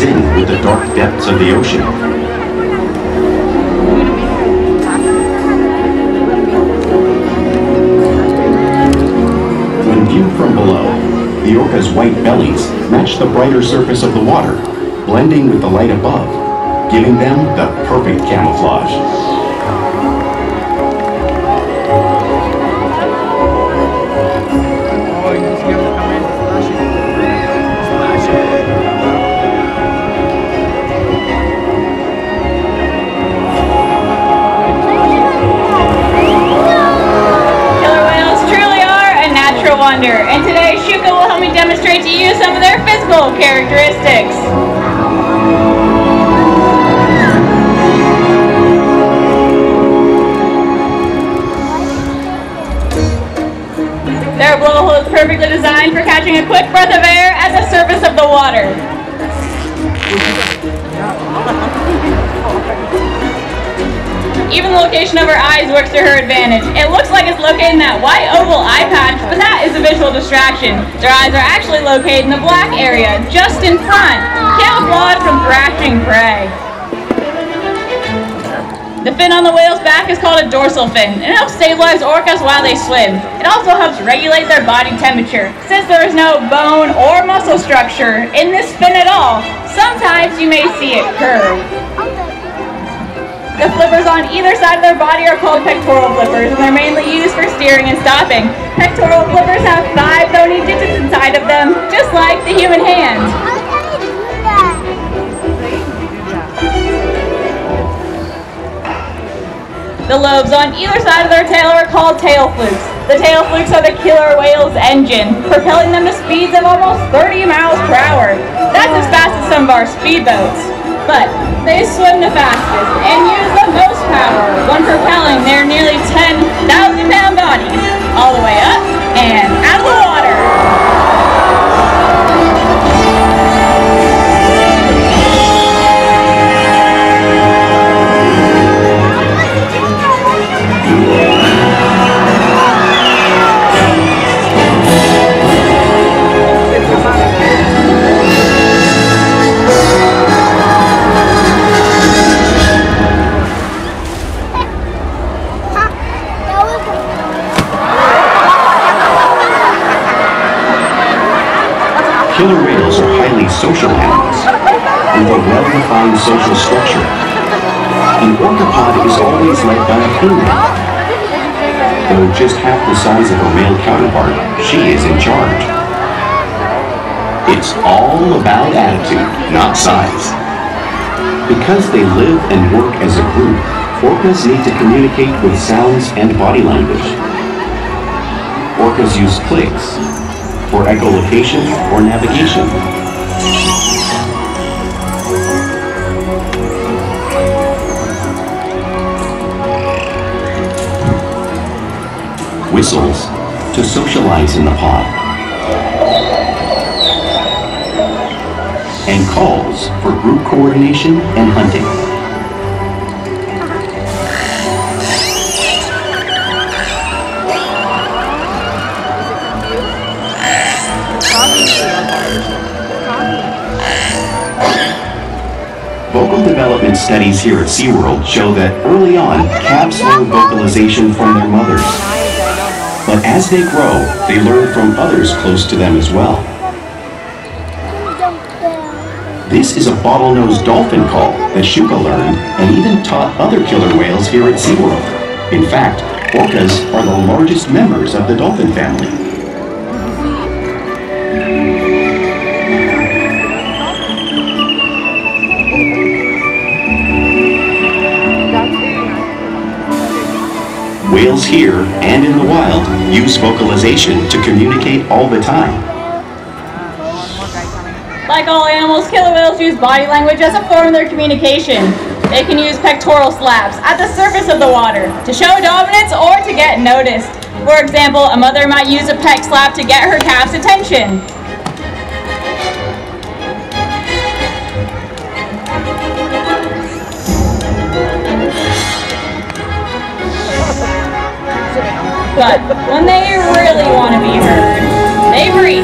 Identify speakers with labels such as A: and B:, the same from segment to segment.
A: in with the dark depths of the ocean. When viewed from below, the orca's white bellies match the brighter surface of the water, blending with the light above, giving them the perfect camouflage.
B: And today, Shuka will help me demonstrate to you some of their physical characteristics. Their blowhole is perfectly designed for catching a quick breath of air at the surface of the water. Even the location of her eyes works to her advantage. It looks like it's located in that white oval eye patch, but that is a visual distraction. Their eyes are actually located in the black area, just in front, camouflaged from thrashing prey. The fin on the whale's back is called a dorsal fin, and it helps stabilize orcas while they swim. It also helps regulate their body temperature. Since there is no bone or muscle structure in this fin at all, sometimes you may see it curve. The flippers on either side of their body are called pectoral flippers, and they're mainly used for steering and stopping. Pectoral flippers have 5 bony digits inside of them, just like the human hand. The lobes on either side of their tail are called tail flukes. The tail flukes are the killer whale's engine, propelling them to speeds of almost 30 miles per hour. That's as fast as some of our speedboats. But they swim the fastest and use the most power when propelling their nearly 10,000-pound bodies all the way up and out of the water.
A: Killer whales are highly social animals with a well-defined social structure. An orcapod is always led by a female. Though just half the size of her male counterpart, she is in charge. It's all about attitude, not size. Because they live and work as a group, orcas need to communicate with sounds and body language. Orcas use clicks for echolocation or navigation. Whistles to socialize in the pod. And calls for group coordination and hunting. Vocal development studies here at SeaWorld show that early on, calves learn vocalization from their mothers. But as they grow, they learn from others close to them as well. This is a bottlenose dolphin call that Shuka learned and even taught other killer whales here at SeaWorld. In fact, orcas are the largest members of the dolphin family. Whales here and in the wild use vocalization to communicate all the time.
B: Like all animals, killer whales use body language as a form of their communication. They can use pectoral slaps at the surface of the water to show dominance or to get noticed. For example, a mother might use a pec slap to get her calf's attention. But when they really want to be heard, they breach.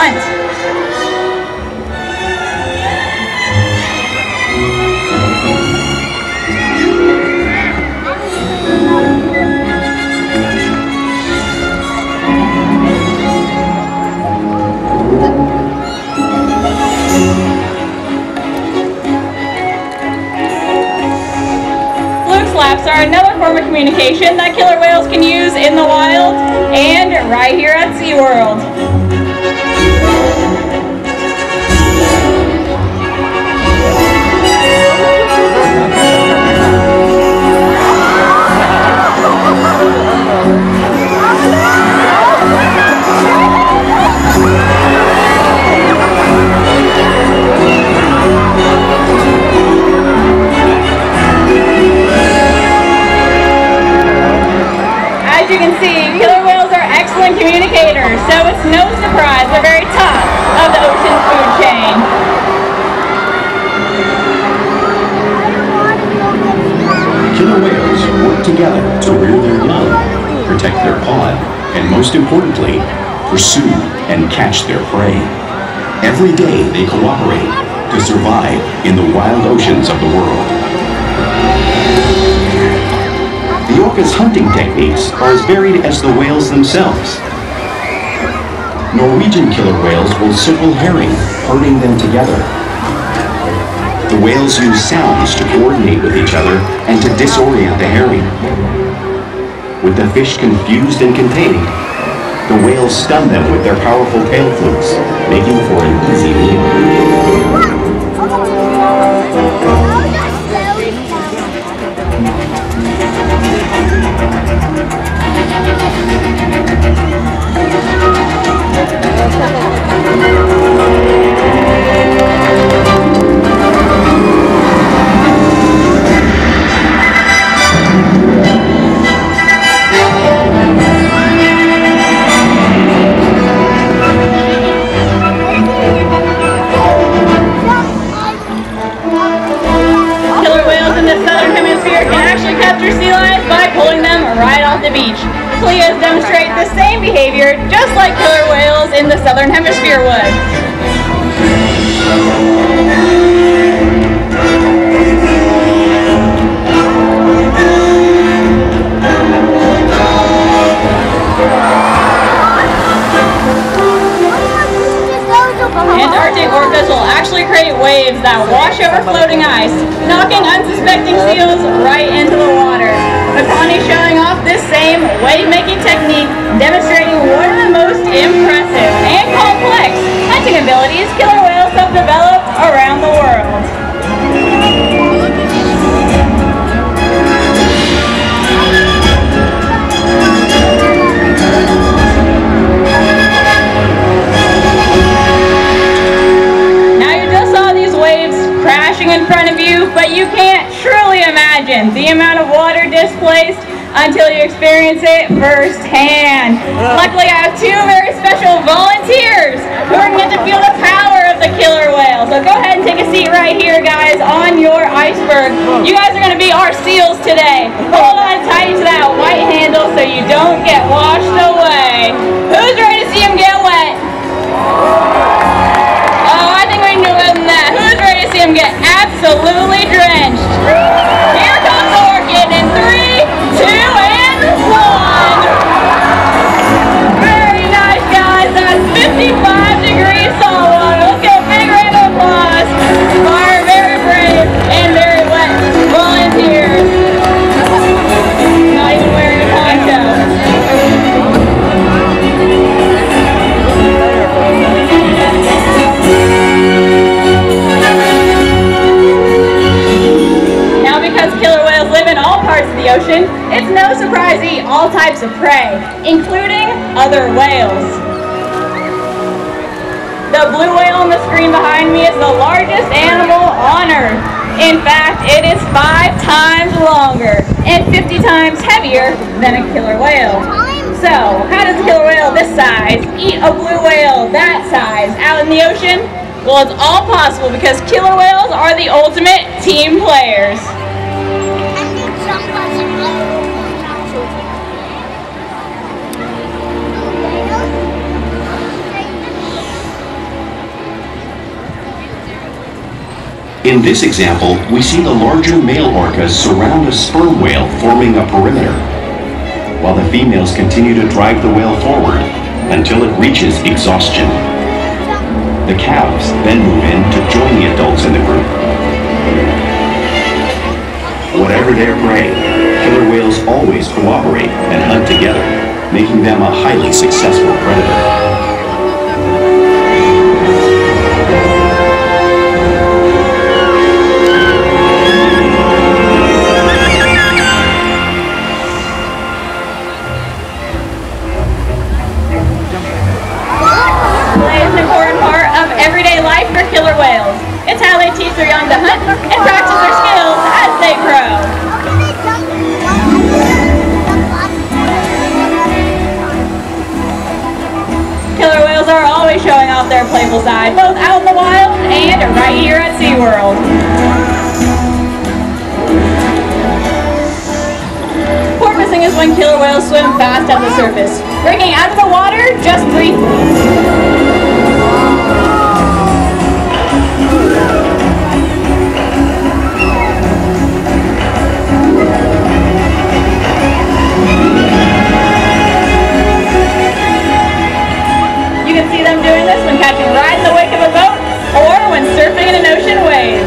B: front. Flaps are another form of communication that killer whales can use in the wild and right here at SeaWorld. As you can see, killer whales are excellent communicators, so it's no surprise they're very top of the ocean food chain.
A: Killer whales work together to rear their young, protect their pod, and most importantly, pursue and catch their prey. Every day they cooperate to survive in the wild oceans of the world. The orca's hunting techniques are as varied as the whales themselves. Norwegian killer whales will circle herring, herding them together. The whales use sounds to coordinate with each other and to disorient the herring. With the fish confused and contained, the whales stun them with their powerful tail flukes, making for an easy meal.
B: Demonstrate the same behavior just like killer whales in the southern hemisphere would. Antarctic orcas will actually create waves that wash over floating ice, knocking unsuspecting seals right into the water. The colony showing off this same wave-making technique, demonstrating one of the most impressive and complex hunting abilities killer whales have developed around the world. In front of you, but you can't truly imagine the amount of water displaced until you experience it firsthand. Luckily, I have two very special volunteers who are going to feel the power of the killer whale. So go ahead and take a seat right here, guys, on your iceberg. You guys are going to be our seals today. Hold on tight to that white handle so you don't get washed away. Who's ready to see him get wet? Oh, I think we can do better than that. Who's ready to see him get absolutely drenched? Here comes the orchid in 3, 2, and 1. Very nice, guys. That's 55 degrees saltwater. Let's get a big round of applause for our very brave and very wet volunteers. Not even wearing a poncho. The ocean, it's no surprise to eat all types of prey, including other whales. The blue whale on the screen behind me is the largest animal on Earth. In fact, it is 5 times longer and 50 times heavier than a killer whale. So, how does a killer whale this size eat a blue whale that size out in the ocean? Well, it's all possible because killer whales are the ultimate team players.
A: In this example, we see the larger male orcas surround a sperm whale, forming a perimeter, while the females continue to drive the whale forward until it reaches exhaustion. The calves then move in to join the adults in the group. Whatever their prey, killer whales always cooperate and hunt together, making them a highly successful predator.
B: Killer whales. It's how they teach their young to hunt and practice their skills as they grow. Killer whales are always showing off their playful side, both out in the wild and right here at SeaWorld. Porpoising is when killer whales swim fast at the surface, breaking out of the water just briefly. You can see them doing this when catching right in the wake of a boat or when surfing in an ocean wave.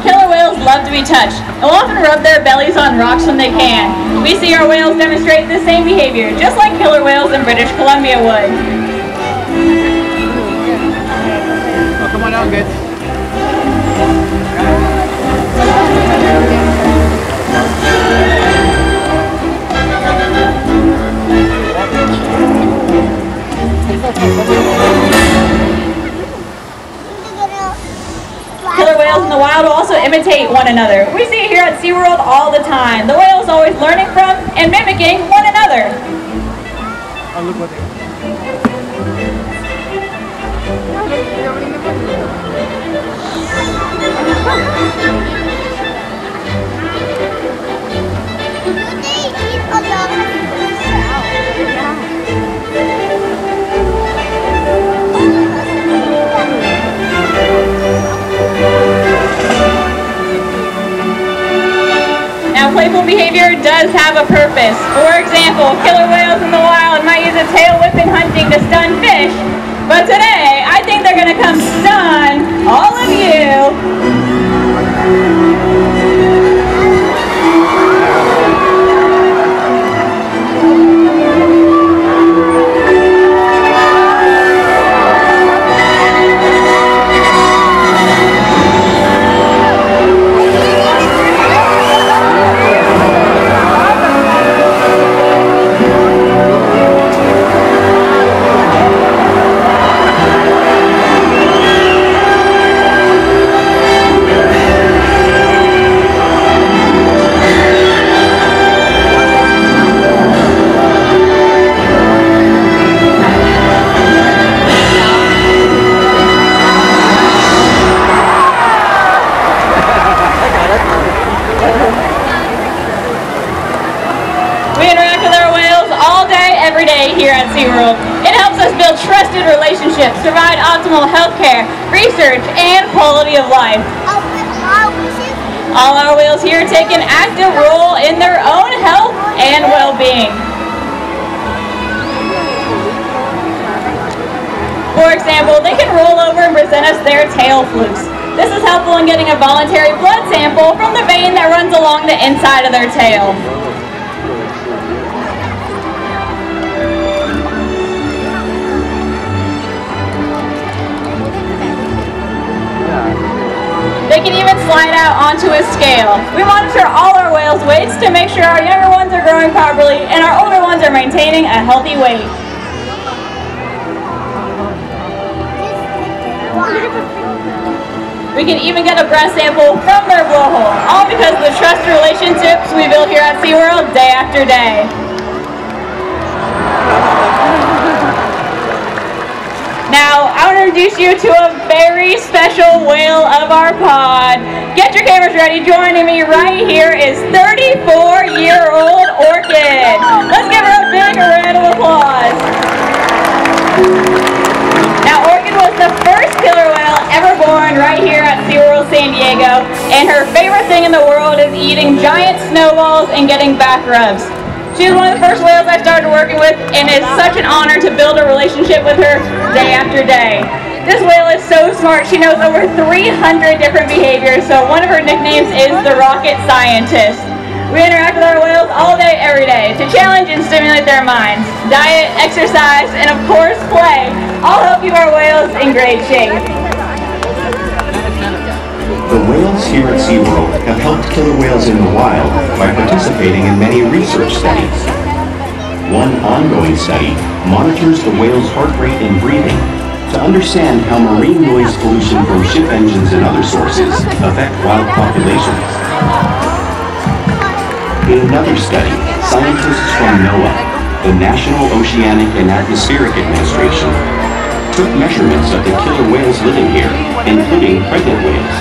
B: Killer whales love to be touched and will often rub their bellies on rocks when they can. We see our whales demonstrate the same behavior, just like killer whales in British Columbia would.
C: Oh, come on down, kids.
B: Killer whales in the wild will also imitate one another. We see it here at SeaWorld all the time. The whales always learning from and mimicking one another.
C: Oh, look what they...
B: Now, playful behavior does have a purpose. For example, killer whales in the wild might use a tail whip in hunting to stun fish, but today, I think they're going to come stun all of you. Here at SeaWorld. It helps us build trusted relationships, provide optimal health care, research, and quality of life. All our whales here take an active role in their own health and well-being. For example, they can roll over and present us their tail flukes. This is helpful in getting a voluntary blood sample from the vein that runs along the inside of their tail. They can even slide out onto a scale. We monitor all our whales' weights to make sure our younger ones are growing properly and our older ones are maintaining a healthy weight. We can even get a breath sample from their blowhole, all because of the trust relationships we build here at SeaWorld day after day. Now, I want to introduce you to a very special whale of our pod. Get your cameras ready. Joining me right here is 34-year-old Orchid. Let's give her a big round of applause. Now, Orchid was the first killer whale ever born right here at SeaWorld San Diego, and her favorite thing in the world is eating giant snowballs and getting back rubs. She was one of the first whales I started working with, and it's such an honor to build a relationship with her day after day. This whale is so smart, she knows over 300 different behaviors, so one of her nicknames is the Rocket Scientist. We interact with our whales all day, every day, to challenge and stimulate their minds. Diet, exercise, and of course play all help keep our whales in great shape.
A: The whales here at SeaWorld have helped killer whales in the wild by participating in many research studies. One ongoing study monitors the whale's heart rate and breathing to understand how marine noise pollution from ship engines and other sources affect wild populations. In another study, scientists from NOAA, the National Oceanic and Atmospheric Administration, took measurements of the killer whales living here, including pregnant whales.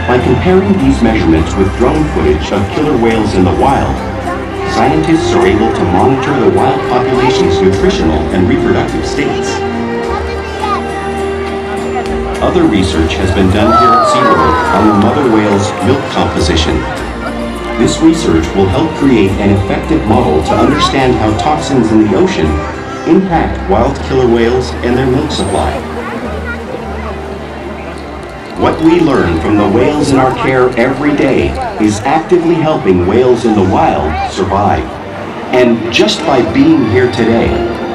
A: By comparing these measurements with drone footage of killer whales in the wild, scientists are able to monitor the wild population's nutritional and reproductive states. Other research has been done here at SeaWorld on the mother whale's milk composition. This research will help create an effective model to understand how toxins in the ocean impact wild killer whales and their milk supply. What we learn from the whales in our care every day is actively helping whales in the wild survive. And just by being here today,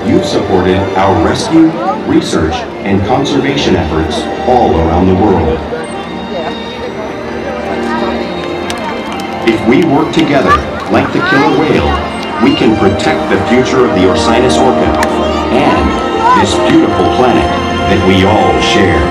A: you've supported our rescue, research, and conservation efforts all around the world. If we work together, like the killer whale, we can protect the future of the Orcinus orca and this beautiful planet that we all share.